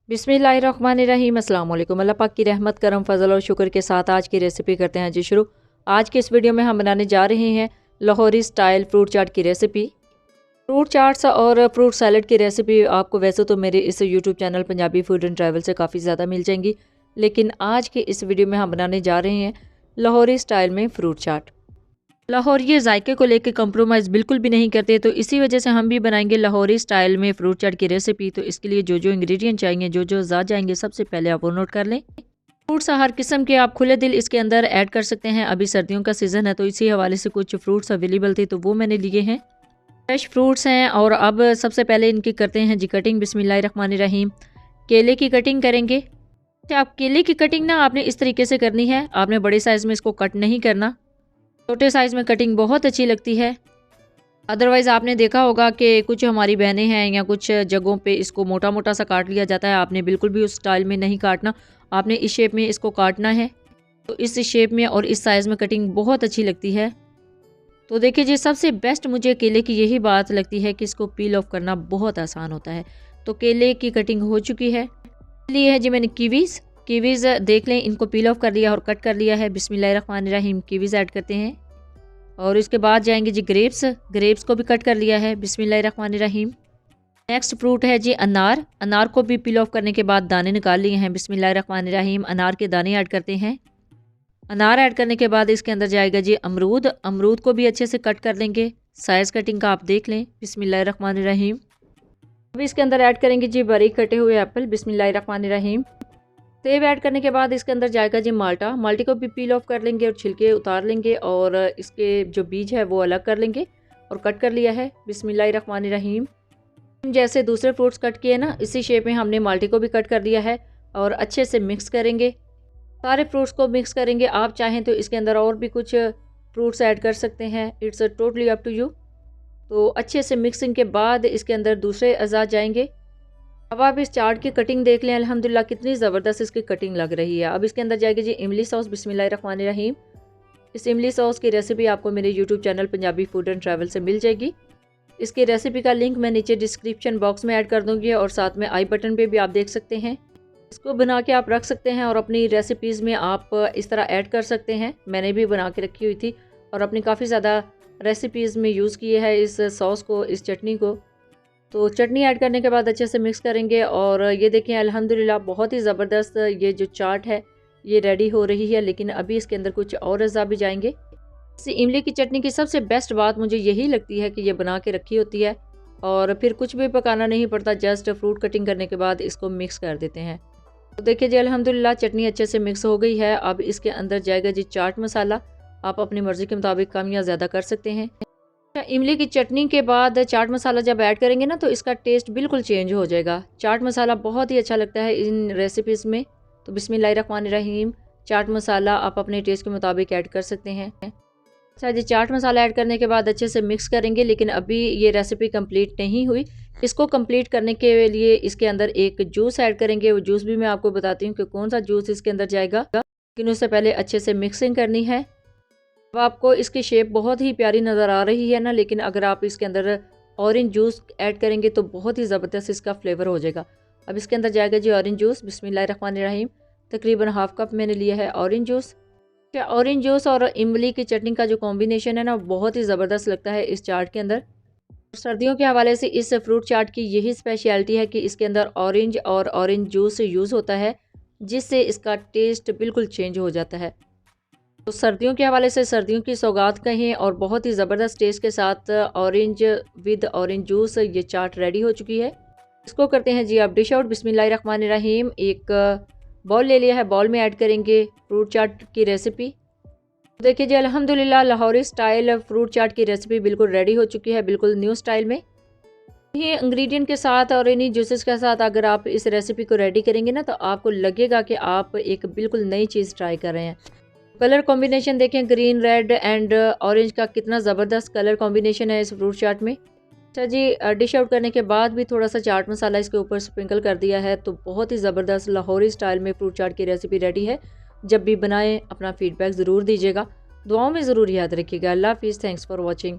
बिस्मिल्लाहिर्रहमानिर्रहीम। अस्सलाम वालेकुम। अल्लाह पाक की रहमत करम फजल और शुक्र के साथ आज की रेसिपी करते हैं जी शुरू। आज के इस वीडियो में हम बनाने जा रहे हैं लाहौरी स्टाइल फ्रूट चाट की रेसिपी। फ्रूट चाट्स और फ्रूट सैलड की रेसिपी आपको वैसे तो मेरे इस YouTube channel Punjabi food and travel से काफ़ी ज़्यादा मिल जाएंगी, लेकिन आज के इस वीडियो में हम बनाने जा रहे हैं लाहौरी स्टाइल में फ्रूट चाट। लाहौर ये जायके को लेकर कंप्रोमाइज़ बिल्कुल भी नहीं करते, तो इसी वजह से हम भी बनाएंगे लाहौरी स्टाइल में फ्रूट चाट की रेसिपी। तो इसके लिए जो जो इंग्रेडिएंट चाहिए, जो जो ज़्यादा जाएंगे, सबसे पहले आप वो नोट कर लें। फ्रूट्स हर किस्म के आप खुले दिल इसके अंदर ऐड कर सकते हैं। अभी सर्दियों का सीज़न है तो इसी हवाले से कुछ फ्रूट्स अवेलेबल थे तो वो मैंने लिए हैं। फ्रेश फ्रूट्स हैं। और अब सबसे पहले इनकी करते हैं जी कटिंग। बिस्मिल्लाहिर्रहमानिर्रहीम। केले की कटिंग करेंगे। आप केले की कटिंग ना आपने इस तरीके से करनी है, आपने बड़े साइज़ में इसको कट नहीं करना, छोटे साइज़ में कटिंग बहुत अच्छी लगती है। अदरवाइज़ आपने देखा होगा कि कुछ हमारी बहनें हैं या कुछ जगहों पे इसको मोटा मोटा सा काट लिया जाता है। आपने बिल्कुल भी उस स्टाइल में नहीं काटना, आपने इस शेप में इसको काटना है। तो इस शेप में और इस साइज़ में कटिंग बहुत अच्छी लगती है। तो देखिए जी, सबसे बेस्ट मुझे केले की यही बात लगती है कि इसको पील ऑफ करना बहुत आसान होता है। तो केले की कटिंग हो चुकी है। लिए है जी मैंने कीवीज़ देख लें, इनको पील ऑफ कर लिया और कट कर लिया है। बिस्मिल्लाहिर्रहमानिर्रहीम। कीवीज़ ऐड करते हैं और इसके बाद जाएंगे जी ग्रेप्स को भी कट कर लिया है। बिस्मिल्लाहिर्रहमानिर्रहीम। नेक्स्ट फ्रूट है जी अनार को भी पील ऑफ करने के बाद दाने निकाल लिए हैं। बिस्मिल्लाहिर्रहमानिर्रहीम। अनार के दाने ऐड करते हैं। अनार ऐड करने के बाद इसके अंदर जाएगा जी अमरूद को भी अच्छे से कट कर लेंगे। साइज़ कटिंग का आप देख लें। बिस्मिल्लाहिर्रहमानिर्रहीम। अभी इसके अंदर ऐड करेंगे जी बारीक कटे हुए एप्पल। बिस्मिल्लाहिर्रहमानिर्रहीम। सेब ऐड करने के बाद इसके अंदर जाएगा जी माल्टे को भी पील ऑफ कर लेंगे और छिलके उतार लेंगे और इसके जो बीज है वो अलग कर लेंगे और कट कर लिया है। बिस्मिल्लाहिर्रहमानिर्रहीम। जैसे दूसरे फ्रूट्स कट किए ना, इसी शेप में हमने माल्टे को भी कट कर लिया है और अच्छे से मिक्स करेंगे। सारे फ्रूट्स को मिक्स करेंगे। आप चाहें तो इसके अंदर और भी कुछ फ्रूट्स ऐड कर सकते हैं, it's totally up to you. तो अच्छे से मिक्सिंग के बाद इसके अंदर दूसरे अज़ा जाएंगे। अब आप इस चाट की कटिंग देख लें, अल्हम्दुलिल्लाह कितनी ज़बरदस्त इसकी कटिंग लग रही है। अब इसके अंदर जाएगी जी इमली सॉस। बिस्मिल्लाहिर्रहमानिर्रहीम। इस इमली सॉस की रेसिपी आपको मेरे YouTube channel Punjabi food and travel से मिल जाएगी। इसकी रेसिपी का लिंक मैं नीचे डिस्क्रिप्शन बॉक्स में ऐड कर दूँगी और साथ में आई बटन पे भी आप देख सकते हैं। इसको बना के आप रख सकते हैं और अपनी रेसिपीज़ में आप इस तरह ऐड कर सकते हैं। मैंने भी बना के रखी हुई थी और अपनी काफ़ी ज़्यादा रेसिपीज़ में यूज़ किए है इस सॉस को, इस चटनी को। तो चटनी ऐड करने के बाद अच्छे से मिक्स करेंगे और ये देखें अल्हम्दुलिल्लाह बहुत ही ज़बरदस्त ये जो चाट है ये रेडी हो रही है। लेकिन अभी इसके अंदर कुछ और अज़ा भी जाएंगे। इस इमली की चटनी की सबसे बेस्ट बात मुझे यही लगती है कि ये बना के रखी होती है और फिर कुछ भी पकाना नहीं पड़ता, जस्ट फ्रूट कटिंग करने के बाद इसको मिक्स कर देते हैं। तो देखिए जी अल्हम्दुलिल्लाह चटनी अच्छे से मिक्स हो गई है। अब इसके अंदर जाएगा जी चाट मसाला। आप अपनी मर्ज़ी के मुताबिक कम या ज़्यादा कर सकते हैं। इमली की चटनी के बाद चाट मसाला जब ऐड करेंगे ना तो इसका टेस्ट बिल्कुल चेंज हो जाएगा। चाट मसाला बहुत ही अच्छा लगता है इन रेसिपीज़ में। तो बिस्मिल्लाहिर्रहमानिर्रहीम। चाट मसाला आप अपने टेस्ट के मुताबिक ऐड कर सकते हैं। अच्छा जी, चाट मसाला ऐड करने के बाद अच्छे से मिक्स करेंगे। लेकिन अभी ये रेसिपी कंप्लीट नहीं हुई। इसको कंप्लीट करने के लिए इसके अंदर एक जूस ऐड करेंगे। वो जूस भी मैं आपको बताती हूँ कि कौन सा जूस इसके अंदर जाएगा, लेकिन उससे पहले अच्छे से मिक्सिंग करनी है। अब आपको इसकी शेप बहुत ही प्यारी नज़र आ रही है ना, लेकिन अगर आप इसके अंदर ऑरेंज जूस ऐड करेंगे तो बहुत ही ज़बरदस्त इसका फ्लेवर हो जाएगा। अब इसके अंदर जाएगा जी ऑरेंज जूस। बिस्मिल्लाहिर्रहमानिर्रहीम। तकरीबन हाफ कप मैंने लिया है ऑरेंज जूस। ऑरेंज जूस और इमली की चटनी का जो कॉम्बिनेशन है ना बहुत ही ज़बरदस्त लगता है इस चाट के अंदर। सर्दियों के हवाले से इस फ्रूट चाट की यही स्पेशलिटी है कि इसके अंदर ऑरेंज जूस यूज़ होता है, जिससे इसका टेस्ट बिल्कुल चेंज हो जाता है। तो सर्दियों के हवाले से सर्दियों की सौगात कहें और बहुत ही ज़बरदस्त टेस्ट के साथ ऑरेंज जूस ये चाट रेडी हो चुकी है। इसको करते हैं जी आप डिश आउट। बिस्मिल्लाहिर्रहमानिर्रहीम। एक बाउल ले लिया है, बाउल में ऐड करेंगे फ्रूट चाट की रेसिपी। देखिए जी अल्हम्दुलिल्लाह लाहौरी स्टाइल फ्रूट चाट की रेसिपी बिल्कुल रेडी हो चुकी है, बिल्कुल न्यू स्टाइल में। ये इंग्रेडिएंट के साथ और इन्हीं जूसेस के साथ अगर आप इस रेसिपी को रेडी करेंगे ना तो आपको लगेगा कि आप एक बिल्कुल नई चीज़ ट्राई कर रहे हैं। कलर कॉम्बिनेशन देखें, ग्रीन रेड एंड ऑरेंज का कितना ज़बरदस्त कलर कॉम्बिनेशन है इस फ्रूट चाट में। अच्छा जी, डिश आउट करने के बाद भी थोड़ा सा चाट मसाला इसके ऊपर स्प्रिंकल कर दिया है। तो बहुत ही ज़बरदस्त लाहौरी स्टाइल में फ्रूट चाट की रेसिपी रेडी है। जब भी बनाएं अपना फीडबैक ज़रूर दीजिएगा, दुआओं में ज़रूर याद रखिएगा। अल्लाह हाफिज़। Thanks for watching.